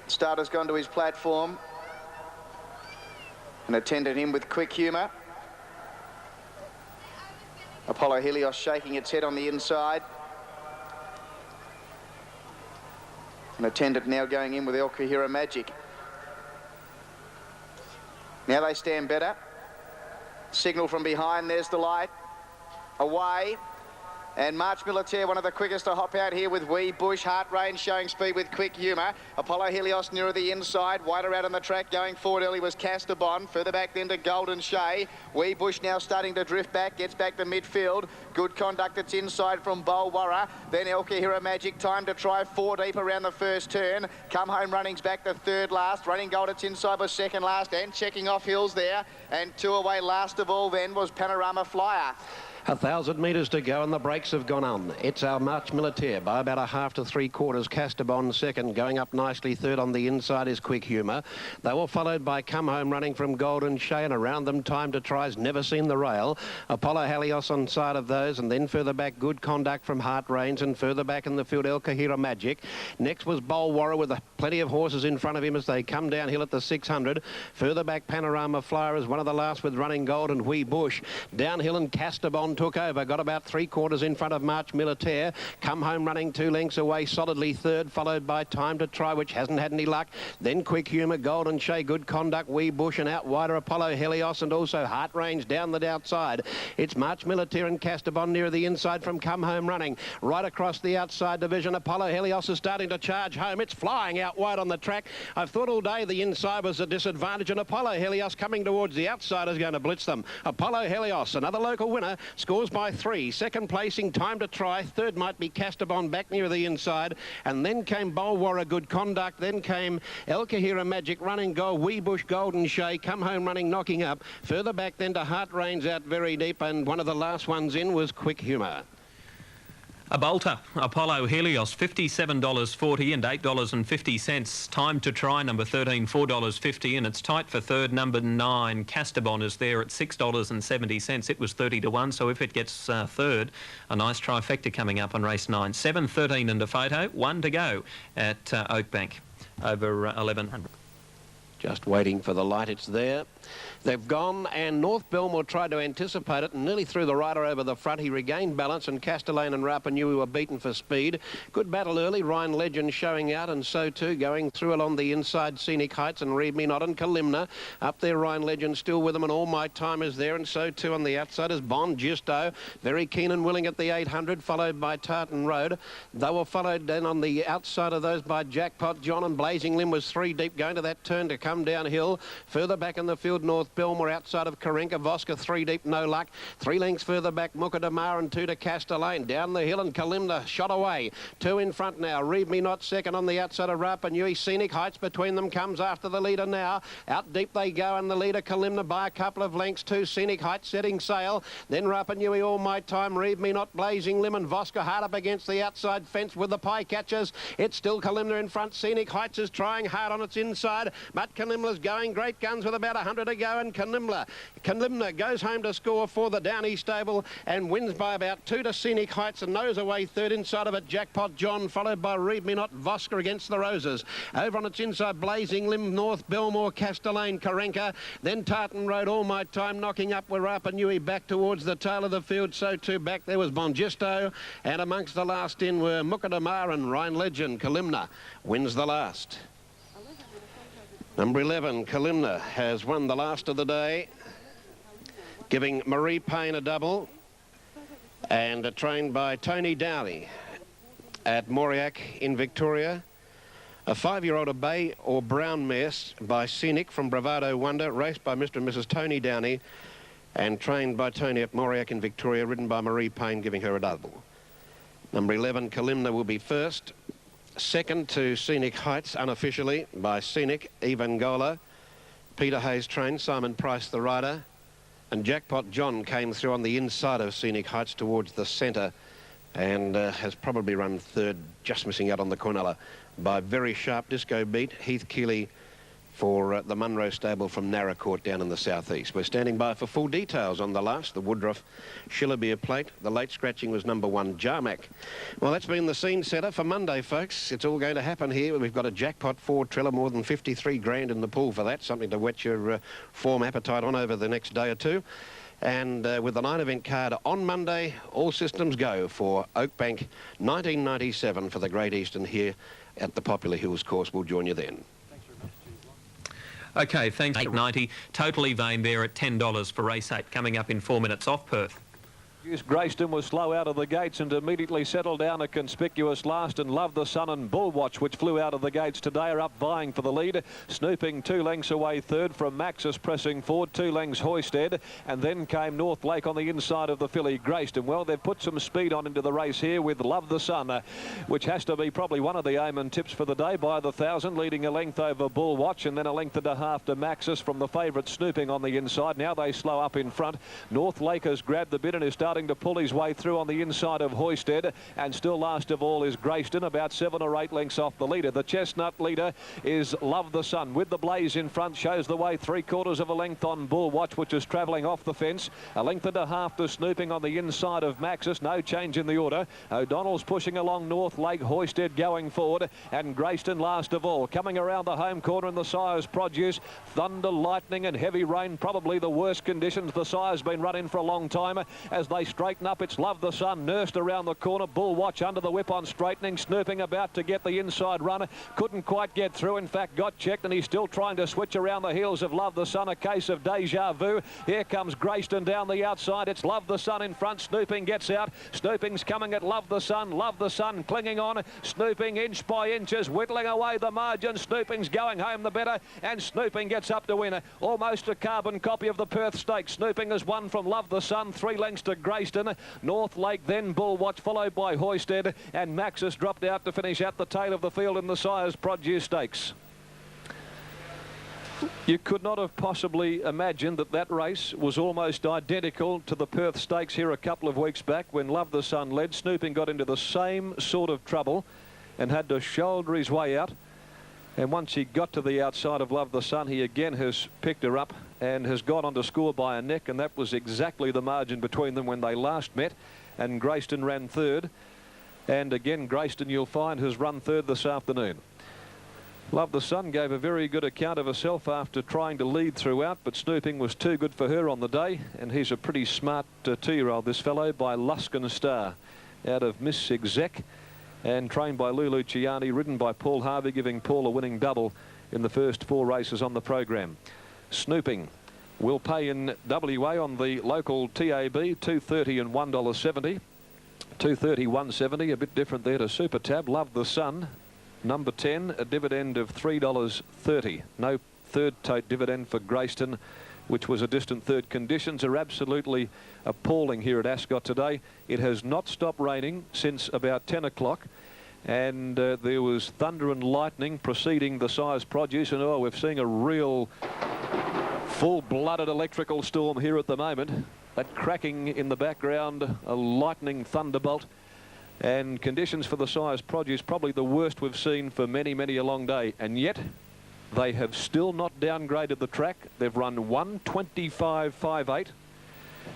Starter's gone to his platform and attended him with quick humour. Apollo Helios shaking its head on the inside. An attendant now going in with El Kahira Magic. Now they stand better. Signal from behind, there's the light. Away. And March Militaire, one of the quickest to hop out here with Wee Bush. Heart Range showing speed with quick humour. Apollo Helios nearer the inside. Wider out on the track. Going forward early was Castabon. Further back then to Golden Shay. Wee Bush now starting to drift back. Gets back to midfield. Good Conduct, it's inside from Bulwarra. Then El Kahira Magic. Time to try 4 deep around the first turn. Come Home Running's back to third last. Running Gold, it's inside was second last. And checking off hills there. And 2 away last of all then was Panorama Flyer. 1,000 metres to go and the brakes have gone on. It's our March Militaire by about a half to 3/4. Castabon second, going up nicely. Third on the inside is Quick Humour. They were followed by Come Home Running from Golden Shay, and around them Time to Try's Never Seen the Rail. Apollo Helios on side of those, and then further back Good Conduct from Heart Range, and further back in the field El Kahira Magic. Next was Bulwarra with plenty of horses in front of him as they come downhill at the 600. Further back Panorama Flyer is one of the last with Running Gold and Wee Bush. Downhill and Castabon took over, got about 3/4 in front of March Militaire. Come Home Running 2 lengths away, solidly third, followed by Time to Try, which hasn't had any luck. Then Quick Humour, Golden Shay, Good Conduct, Wee Bush, and out wider Apollo Helios, and also Heart Range down the outside. It's March Militaire and Castabon near the inside from Come Home Running. Right across the outside division, Apollo Helios is starting to charge home. It's flying out wide on the track. I've thought all day the inside was a disadvantage, and Apollo Helios coming towards the outside is going to blitz them. Apollo Helios, another local winner, scores by 3. Second placing, Time to Try. Third might be Castabon back near the inside. And then came Bulwarra, Good Conduct. Then came El Kahira Magic, Running Gold, Wee Bush, Golden Shay, Come Home Running, knocking up. Further back then to Heart Range out very deep. And one of the last ones in was Quick Humour. A bolter, Apollo Helios, $57.40 and $8.50. Time to Try, number 13, $4.50, and it's tight for third, number 9. Castabon is there at $6.70. It was 30 to 1, so if it gets third, a nice trifecta coming up on race 9. 7, 13 and a photo, 1 to go at Oakbank over 1100. Just waiting for the light, it's there. They've gone, and North Belmore tried to anticipate it and nearly threw the rider over the front. He regained balance, and Castellane and Rapanui were beaten for speed. Good battle early, Ryan Legend showing out, and so too going through along the inside, Scenic Heights and Read Me Not and Kalimna. Up there, Ryan Legend still with them, and All My Time is there, and so too on the outside is Bond Gisto. Very keen and willing at the 800, followed by Tartan Road. They were followed then on the outside of those by Jackpot John, and Blazing Limb was 3 deep going to that turn to come downhill. Further back in the field, North Belmore outside of Karenka. Voska 3 deep, no luck. 3 lengths further back, Mukadamar, and 2 to Castellane. Down the hill, and Kalimna shot away. 2 in front now. Read Me Not second on the outside of Rapanui. Scenic Heights between them comes after the leader now. Out deep they go, and the leader Kalimna by a couple of lengths. 2 Scenic Heights setting sail. Then Rapanui, All My Time, Read Me Not, Blazing Limb, and Voska hard up against the outside fence with the pie catchers. It's still Kalimna in front. Scenic Heights is trying hard on its inside, but Kalimna's going great guns with about 100 to go, and Kalimna goes home to score for the Downey stable and wins by about 2 to Scenic Heights, and nose away third inside of it, Jackpot John, followed by Read Me Not, Voska against the Roses. Over on its inside, Blazing Limb, North Belmore, Castellane, Karenka, then Tartan Road, All My Time knocking up with Rapanui back towards the tail of the field. So too back there was Bongisto, and amongst the last in were Mukadamar and Ryan Legend. Kalimna wins the last. Number 11, Kalimna, has won the last of the day, giving Marie Payne a double, and trained by Tony Downey at Mauriac in Victoria. A 5-year-old, a bay or brown mare by Scenic from Bravado Wonder, raced by Mr. and Mrs. Tony Downey, and trained by Tony at Mauriac in Victoria, ridden by Marie Payne, giving her a double. Number 11, Kalimna, will be first. Second to Scenic Heights, unofficially, by Scenic, Evangola. Peter Hayes trained, Simon Price the rider, and Jackpot John came through on the inside of Scenic Heights towards the centre, and has probably run third, just missing out on the Cornella by Very Sharp Disco Beat. Heath Keeley for the Munro stable from Narracourt down in the southeast. We're standing by for full details on the last, the Woodruff Shillabeer Plate. The late scratching was number 1, Jarmac. Well, that's been the scene setter for Monday, folks. It's all going to happen here. We've got a jackpot 4 triller, more than 53 grand in the pool for that. Something to whet your form appetite on over the next day or two. And with the 9-event card on Monday, all systems go for Oakbank 1997 for the Great Eastern here at the Popular Hills course. We'll join you then. OK, thanks. 8.90. Totally Vain there at $10 for race 8, coming up in 4 minutes off Perth. Grayston was slow out of the gates and immediately settled down a conspicuous last, and Love the Sun and Bullwatch, which flew out of the gates today, are up vying for the lead. Snooping 2 lengths away third from Maxis, pressing forward 2 lengths Hoisted, and then came North Lake on the inside of the filly Grayston. Well, they've put some speed on into the race here with Love the Sun, which has to be probably one of the Amon tips for the day by the 1,000, leading a length over Bullwatch and then a length and a half to Maxis from the favourite Snooping on the inside. Now they slow up in front. North Lake has grabbed the bit and is starting to pull his way through on the inside of Hoisted, and still last of all is Grayston, about 7 or 8 lengths off the leader. The chestnut leader is Love the Sun with the Blaze in front, shows the way 3/4 of a length on Bullwatch, which is travelling off the fence. A length and a half to Snooping on the inside of Maxis. No change in the order. O'Donnell's pushing along North Lake, Hoisted going forward, and Grayston last of all. Coming around the home corner in the Sire's Produce, thunder, lightning and heavy rain, probably the worst conditions the Sire's been running for a long time. As they straighten up, it's Love the Sun nursed around the corner. Bullwatch under the whip on straightening. Snooping about to get the inside run. Couldn't quite get through. In fact, got checked, and he's still trying to switch around the heels of Love the Sun. A case of deja vu. Here comes Grayston down the outside. It's Love the Sun in front. Snooping gets out. Snooping's coming at Love the Sun. Love the Sun clinging on. Snooping inch by inches, whittling away the margin. Snooping's going home the better, and Snooping gets up to win. Almost a carbon copy of the Perth Stakes. Snooping has won from Love the Sun, 3 lengths to Grayston. North Lake, then Bullwatch, followed by Hoisted, and Maxis dropped out to finish at the tail of the field in the Sire's Produce Stakes. You could not have possibly imagined that that race was almost identical to the Perth Stakes here a couple of weeks back when Love the Sun led. Snooping got into the same sort of trouble and had to shoulder his way out. And once he got to the outside of Love the Sun, he again has picked her up and has gone on to score by a neck, and that was exactly the margin between them when they last met. And Grayston ran third, and again Grayston, you'll find, has run third this afternoon. Love the Sun gave a very good account of herself after trying to lead throughout, but Snooping was too good for her on the day, and he's a pretty smart 2-year-old, this fellow, by Luskin Star out of Miss Exec, and trained by Lulu Ciani, ridden by Paul Harvey, giving Paul a winning double in the first 4 races on the program. Snooping will pay in WA on the local TAB, $2.30 and $1.70. $2.30, $1.70, a bit different there to Super Tab. Love the Sun, number 10, a dividend of $3.30. No third tote dividend for Grayston, which was a distant third. Conditions are absolutely appalling here at Ascot today. It has not stopped raining since about 10 o'clock. And there was thunder and lightning preceding the Sire's Produce. And we're seeing a real full-blooded electrical storm here at the moment. That cracking in the background, a lightning thunderbolt. And conditions for the Sire's Produce, probably the worst we've seen for many, many a long day. And yet, they have still not downgraded the track. They've run 1:25.58,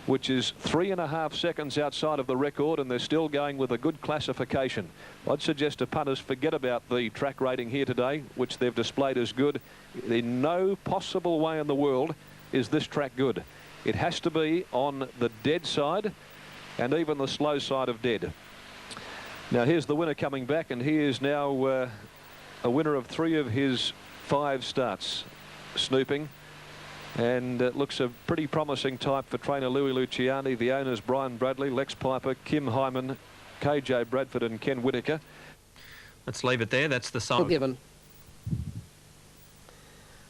which is 3.5 seconds outside of the record, and they're still going with a good classification. I'd suggest to punters forget about the track rating here today, which they've displayed as good. In no possible way in the world is this track good. It has to be on the dead side and even the slow side of dead. Now here's the winner coming back, and he is now a winner of 3 of his 5 starts, Snooping, and it looks a pretty promising type for trainer Louis Luciani. The owners Brian Bradley, Lex Piper, Kim Hyman, KJ Bradford and Ken Whitaker. Let's leave it there. That's the song. Given.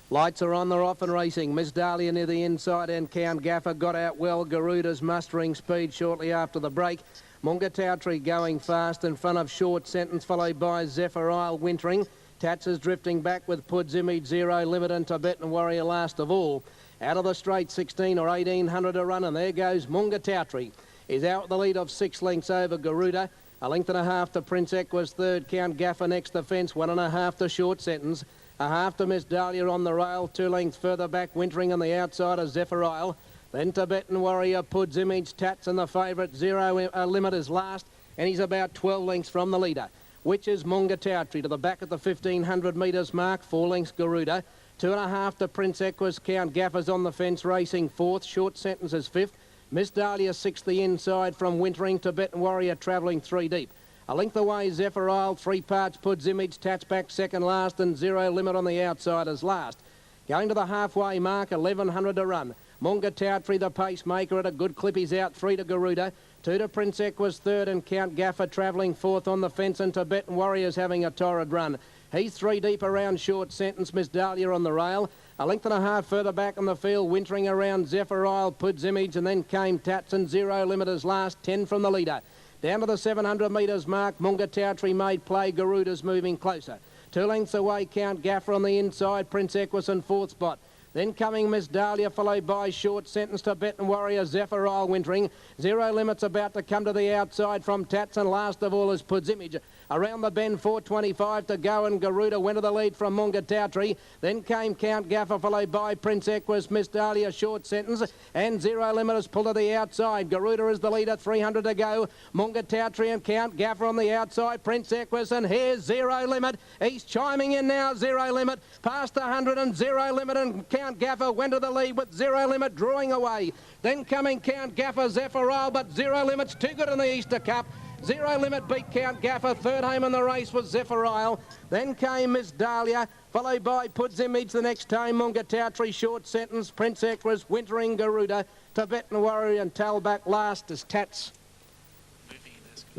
Lights are on, they're off and racing. Miss Dahlia near the inside, and Count Gaffer got out well. Garuda's mustering speed shortly after the break. Mungatowtree going fast in front of Short Sentence, followed by Zephyr Isle wintering. Tats is drifting back with Pud's Image, Zero Limit and Tibetan Warrior last of all. Out of the straight, 16 or 1800 a run, and there goes Mungatowtree. He's out with the lead of 6 lengths over Garuda. A length and a half to Prince Equus third. Count Gaffer next the fence, 1.5 to Short Sentence. A half to Miss Dahlia on the rail. 2 lengths further back, Wintering on the outside of Zephyr Isle. Then Tibetan Warrior, Pud's Image, Tats and the favourite. Zero Limit is last, and he's about 12 lengths from the leader, which is Mungatowtree to the back at the 1,500 metres mark. 4 lengths Garuda. 2.5 to Prince Equus. Count Gaffer's on the fence, racing 4th. Short Sentence is 5th. Miss Dahlia 6th the inside from Wintering. Tibetan Warrior travelling 3 deep. A length away, Zephyr Isle, 3 parts, Pud's Image, Tats back second last, and Zero Limit on the outside as last. Going to the halfway mark, 1,100 to run. Mungatowtree, the pacemaker, at a good clip. He's out. 3 to Garuda. 2 to Prince Equus, 3rd, and Count Gaffer travelling 4th on the fence, and Tibetan Warriors having a torrid run. He's 3 deep around Short Sentence. Miss Dahlia on the rail. A length and a half further back in the field, Wintering around Zephyr Isle, Pud's Image, and then came Tats, and Zero Limit as last, 10 from the leader. Down to the 700 metres mark, Mungatowtree made play. Garuda's moving closer. 2 lengths away, Count Gaffer on the inside, Prince Equus in 4th spot. Then coming Miss Dahlia, followed by Short Sentence, Tibetan Warrior, Zephyr Isle, Wintering. Zero Limit's about to come to the outside from Tats, and last of all is Pud's Image. Around the bend, 4.25 to go, and Garuda went to the lead from Mungatowtree. Then came Count Gaffer, followed by Prince Equus, Miss Dahlia, Short Sentence, and Zero Limit is pulled to the outside. Garuda is the leader, 300 to go. Mungatowtree and Count Gaffer on the outside, Prince Equus, and here's Zero Limit. He's chiming in now, Zero Limit, past 100, and Zero Limit and Count Gaffer went to the lead with Zero Limit drawing away. Then coming Count Gaffer, Zephyr Isle, but Zero Limit's too good in the Easter Cup. Zero Limit beat Count Gaffer. 3rd home in the race was Zephyr Isle. Then came Miss Dahlia, followed by Pud's Image the next time, Mungatowtree, Short Sentence, Prince Equus, Wintering, Garuda, Tibetan Warrior, and Talback last as Tats.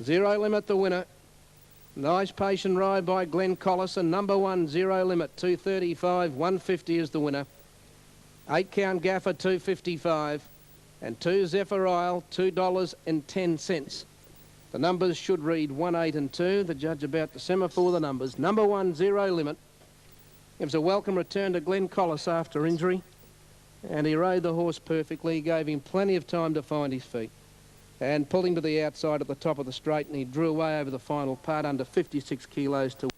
Zero Limit the winner. Nice patient ride by Glenn Collison. Number 1, Zero Limit, 235, 150 is the winner. 8 Count Gaffer, 255, and 2 Zephyr Isle, $2.10. The numbers should read 1, 8 and 2. The judge about to semaphore the numbers. Number 1, Zero Limit. Gives a welcome return to Glenn Collis after injury. And he rode the horse perfectly. He gave him plenty of time to find his feet. And pulled him to the outside at the top of the straight, and he drew away over the final part under 56 kilos to